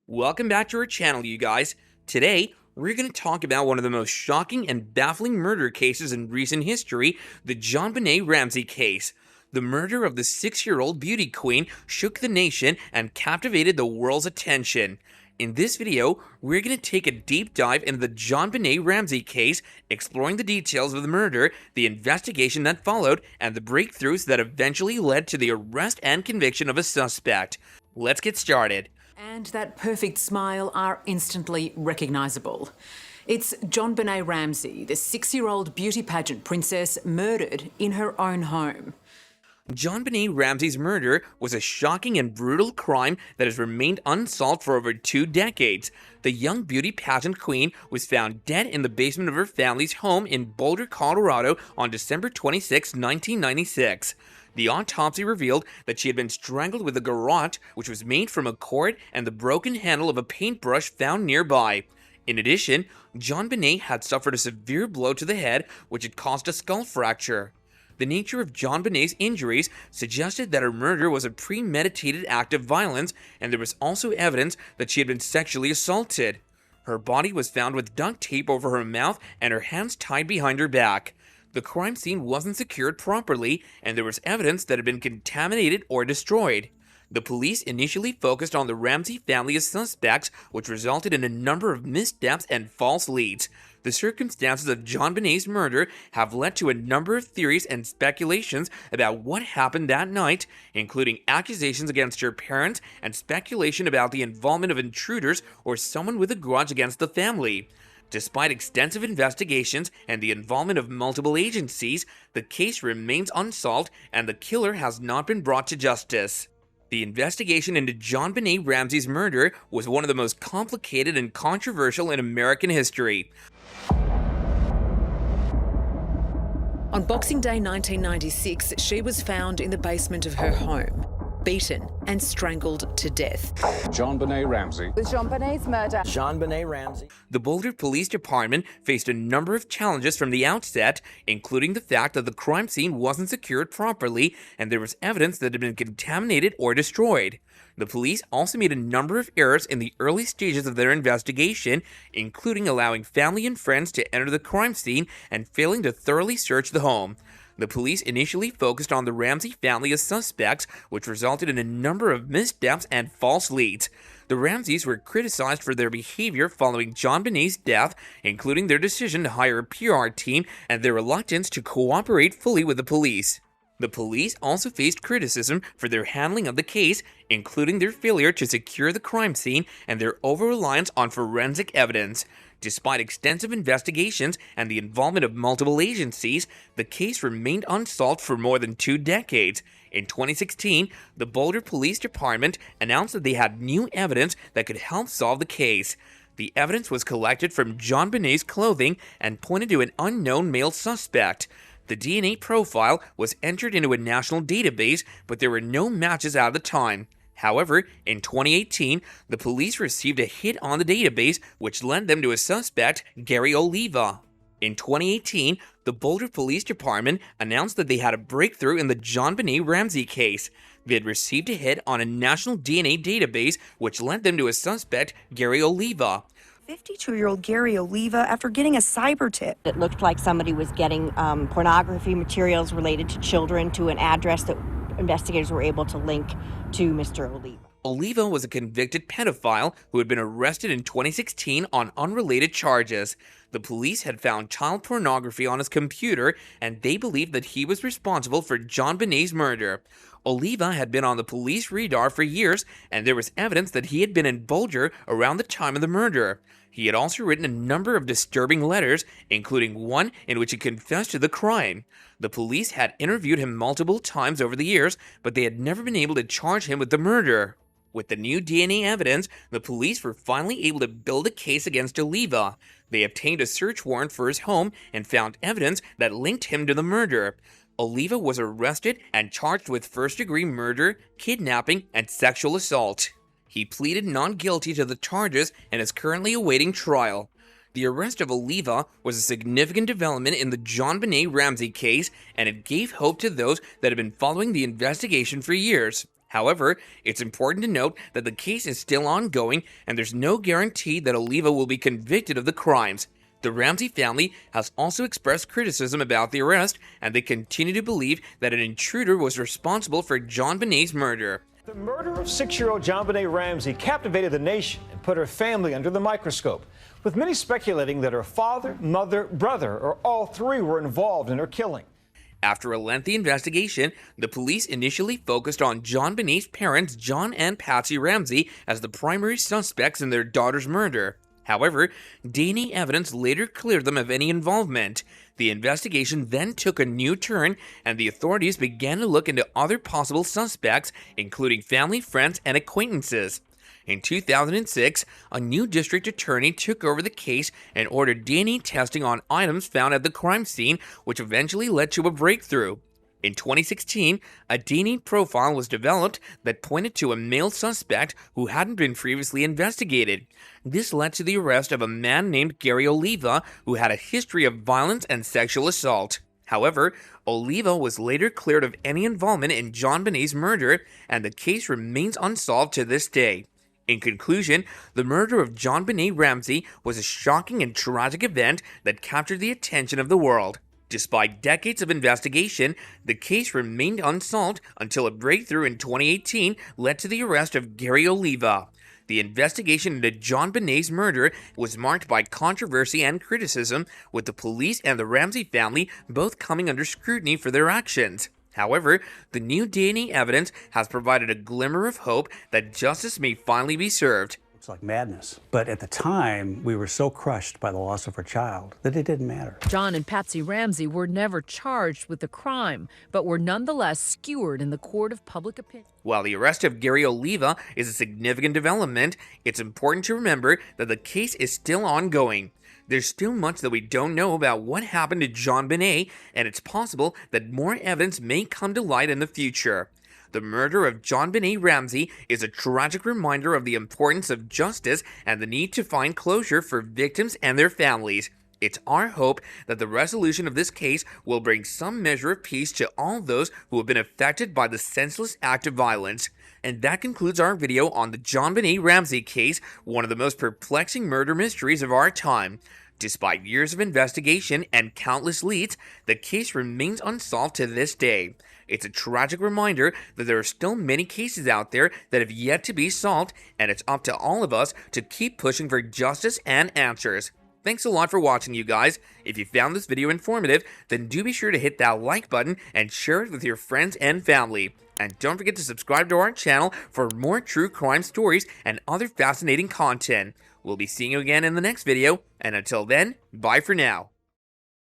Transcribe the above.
Welcome back to our channel, you guys. Today, we're going to talk about one of the most shocking and baffling murder cases in recent history, the JonBenét Ramsey case. The murder of the 6-year-old beauty queen shook the nation and captivated the world's attention. In this video, we're going to take a deep dive into the JonBenét Ramsey case, exploring the details of the murder, the investigation that followed, and the breakthroughs that eventually led to the arrest and conviction of a suspect. Let's get started. And that perfect smile are instantly recognisable. It's JonBenét Ramsey, the 6-year-old beauty pageant princess murdered in her own home. JonBenét Ramsey's murder was a shocking and brutal crime that has remained unsolved for over 2 decades. The young beauty pageant queen was found dead in the basement of her family's home in Boulder, Colorado on December 26, 1996. The autopsy revealed that she had been strangled with a garrote, which was made from a cord and the broken handle of a paintbrush found nearby. In addition, JonBenét had suffered a severe blow to the head, which had caused a skull fracture. The nature of JonBenét's injuries suggested that her murder was a premeditated act of violence, and there was also evidence that she had been sexually assaulted. Her body was found with duct tape over her mouth and her hands tied behind her back. The crime scene wasn't secured properly, and there was evidence that had been contaminated or destroyed. The police initially focused on the Ramsey family as suspects, which resulted in a number of missteps and false leads. The circumstances of JonBenét's murder have led to a number of theories and speculations about what happened that night, including accusations against her parents and speculation about the involvement of intruders or someone with a grudge against the family. Despite extensive investigations and the involvement of multiple agencies, the case remains unsolved and the killer has not been brought to justice. The investigation into JonBenét Ramsey's murder was one of the most complicated and controversial in American history. On Boxing Day 1996, she was found in the basement of her home, beaten and strangled to death. JonBenét Ramsey. With JonBenét's murder. JonBenét Ramsey. The Boulder Police Department faced a number of challenges from the outset, including the fact that the crime scene wasn't secured properly and there was evidence that had been contaminated or destroyed. The police also made a number of errors in the early stages of their investigation, including allowing family and friends to enter the crime scene and failing to thoroughly search the home. The police initially focused on the Ramsey family as suspects, which resulted in a number of missteps and false leads. The Ramseys were criticized for their behavior following JonBenét's death, including their decision to hire a PR team and their reluctance to cooperate fully with the police. The police also faced criticism for their handling of the case, including their failure to secure the crime scene and their over-reliance on forensic evidence. Despite extensive investigations and the involvement of multiple agencies, the case remained unsolved for more than 2 decades. In 2016, the Boulder Police Department announced that they had new evidence that could help solve the case. The evidence was collected from JonBenét's clothing and pointed to an unknown male suspect. The DNA profile was entered into a national database, but there were no matches at the time. However, in 2018, the police received a hit on the database, which led them to a suspect, Gary Oliva. In 2018, the Boulder Police Department announced that they had a breakthrough in the JonBenét Ramsey case. They had received a hit on a national DNA database, which led them to a suspect, Gary Oliva. 52-year-old Gary Oliva after getting a cyber tip. It looked like somebody was getting pornography materials related to children to an address that investigators were able to link to Mr. Oliva. Oliva was a convicted pedophile who had been arrested in 2016 on unrelated charges. The police had found child pornography on his computer, and they believed that he was responsible for JonBenét's murder. Oliva had been on the police radar for years, and there was evidence that he had been in Boulder around the time of the murder. He had also written a number of disturbing letters, including one in which he confessed to the crime. The police had interviewed him multiple times over the years, but they had never been able to charge him with the murder. With the new DNA evidence, the police were finally able to build a case against Oliva. They obtained a search warrant for his home and found evidence that linked him to the murder. Oliva was arrested and charged with first-degree murder, kidnapping, and sexual assault. He pleaded not guilty to the charges and is currently awaiting trial. The arrest of Oliva was a significant development in the JonBenét Ramsey case, and it gave hope to those that had been following the investigation for years. However, it's important to note that the case is still ongoing and there's no guarantee that Oliva will be convicted of the crimes. The Ramsey family has also expressed criticism about the arrest, and they continue to believe that an intruder was responsible for JonBenét's murder. The murder of 6-year-old JonBenét Ramsey captivated the nation and put her family under the microscope, with many speculating that her father, mother, brother, or all three were involved in her killing. After a lengthy investigation, the police initially focused on JonBenét's parents, John and Patsy Ramsey, as the primary suspects in their daughter's murder. However, DNA evidence later cleared them of any involvement. The investigation then took a new turn, and the authorities began to look into other possible suspects, including family, friends, and acquaintances. In 2006, a new district attorney took over the case and ordered DNA testing on items found at the crime scene, which eventually led to a breakthrough. In 2016, a DNA profile was developed that pointed to a male suspect who hadn't been previously investigated. This led to the arrest of a man named Gary Oliva, who had a history of violence and sexual assault. However, Oliva was later cleared of any involvement in JonBenét's murder, and the case remains unsolved to this day. In conclusion, the murder of JonBenét Ramsey was a shocking and tragic event that captured the attention of the world. Despite decades of investigation, the case remained unsolved until a breakthrough in 2018 led to the arrest of Gary Oliva. The investigation into JonBenét's murder was marked by controversy and criticism, with the police and the Ramsey family both coming under scrutiny for their actions. However, the new DNA evidence has provided a glimmer of hope that justice may finally be served. It's like madness. But at the time, we were so crushed by the loss of our child that it didn't matter. John and Patsy Ramsey were never charged with the crime, but were nonetheless skewered in the court of public opinion. While the arrest of Gary Oliva is a significant development, it's important to remember that the case is still ongoing. There's still much that we don't know about what happened to JonBenét, and it's possible that more evidence may come to light in the future. The murder of JonBenét Ramsey is a tragic reminder of the importance of justice and the need to find closure for victims and their families. It's our hope that the resolution of this case will bring some measure of peace to all those who have been affected by the senseless act of violence. And that concludes our video on the JonBenét Ramsey case, one of the most perplexing murder mysteries of our time. Despite years of investigation and countless leads, the case remains unsolved to this day. It's a tragic reminder that there are still many cases out there that have yet to be solved, and it's up to all of us to keep pushing for justice and answers. Thanks a lot for watching, you guys. If you found this video informative, then do be sure to hit that like button and share it with your friends and family. And don't forget to subscribe to our channel for more true crime stories and other fascinating content. We'll be seeing you again in the next video, and until then, bye for now.